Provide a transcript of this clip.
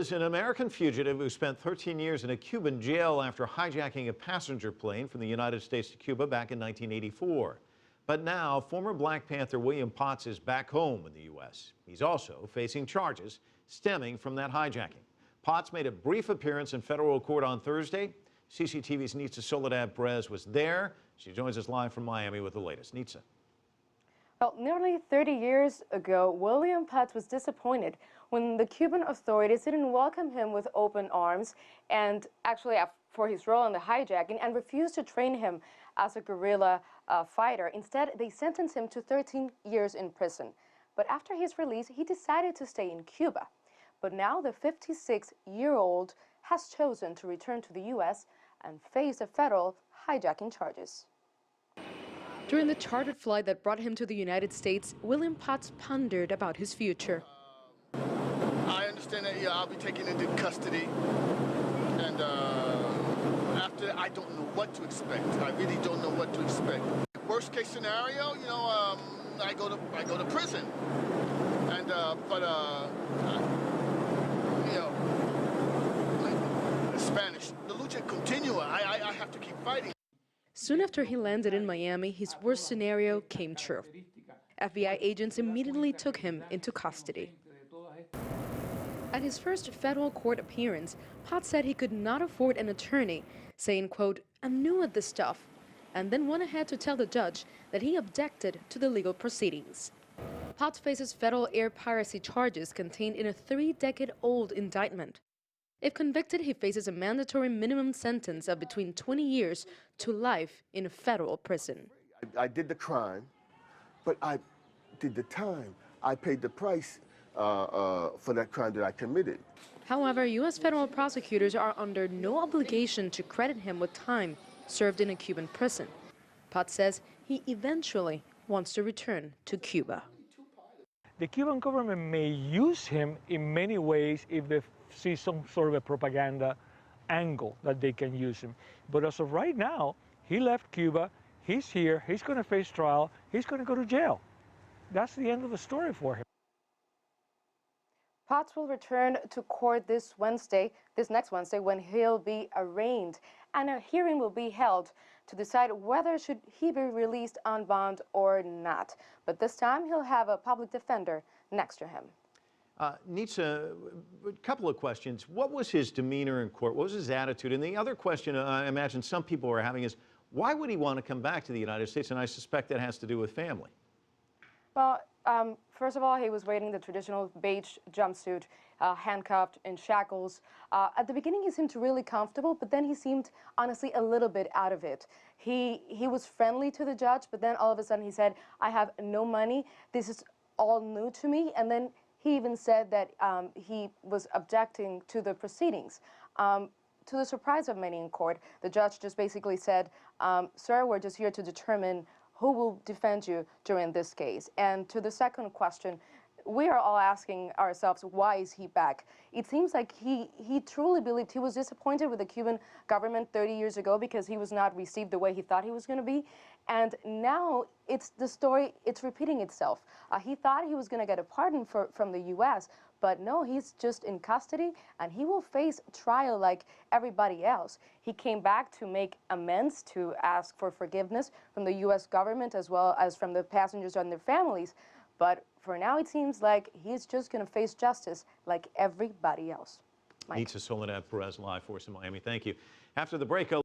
is an American fugitive who spent 13 years in a Cuban jail after hijacking a passenger plane from the United States to Cuba back in 1984. But now, former Black Panther William Potts is back home in the U.S. He's also facing charges stemming from that hijacking. Potts made a brief appearance in federal court on Thursday. CCTV's Nitza Soledad Perez was there. She joins us live from Miami with the latest. Nitza. Well, nearly 30 years ago, William Potts was disappointed when the Cuban authorities didn't welcome him with open arms and actually for his role in the hijacking and refused to train him as a guerrilla fighter. Instead, they sentenced him to 13 years in prison. But after his release, he decided to stay in Cuba. But now the 56-year-old has chosen to return to the U.S. and face the federal hijacking charges. During the chartered flight that brought him to the United States, William Potts pondered about his future. I understand that I'll be taken into custody, and after I don't know what to expect. I really don't know what to expect. Worst case scenario, I go to prison, and Spanish, the lucha continua. I have to keep fighting. Soon after he landed in Miami, his worst scenario came true. FBI agents immediately took him into custody. At his first federal court appearance, Potts said he could not afford an attorney, saying, quote, "I'm new at this stuff," and then went ahead to tell the judge that he objected to the legal proceedings. Potts faces federal air piracy charges contained in a 3-decade-old indictment. If convicted, he faces a mandatory minimum sentence of between 20 years to life in a federal prison. I did the crime, but I did the time. I paid the price for that crime that I committed. However, U.S. federal prosecutors are under no obligation to credit him with time served in a Cuban prison. Potts says he eventually wants to return to Cuba. The Cuban government may use him in many ways if they see some sort of a propaganda angle that they can use him. But as of right now, he left Cuba, he's here, he's going to face trial, he's going to go to jail. That's the end of the story for him. Potts will return to court this next Wednesday, when he'll be arraigned, and a hearing will be held to decide whether should he be released on bond or not. But this time, he'll have a public defender next to him. Nitza, a couple of questions. What was his demeanor in court? What was his attitude? And the other question I imagine some people are having is, why would he want to come back to the United States? And I suspect that has to do with family. Well, first of all, he was wearing the traditional beige jumpsuit, handcuffed in shackles. At the beginning, he seemed really comfortable, but then he seemed, honestly, a little bit out of it. He was friendly to the judge, but then all of a sudden he said, "I have no money. This is all new to me." And then he even said that he was objecting to the proceedings. To the surprise of many in court, the judge just basically said, "Sir, we're just here to determine who will defend you during this case." And to the second question, we are all asking ourselves, why is he back? It seems like he truly believed, he was disappointed with the Cuban government 30 years ago because he was not received the way he thought he was going to be. And now the story, it's repeating itself. He thought he was going to get a pardon from the U.S., but no, he's just in custody, and he will face trial like everybody else. He came back to make amends, to ask for forgiveness from the U.S. government as well as from the passengers and their families. But for now, it seems like he's just going to face justice like everybody else. Nitza Soledad Perez, live for us in Miami. Thank you. After the break,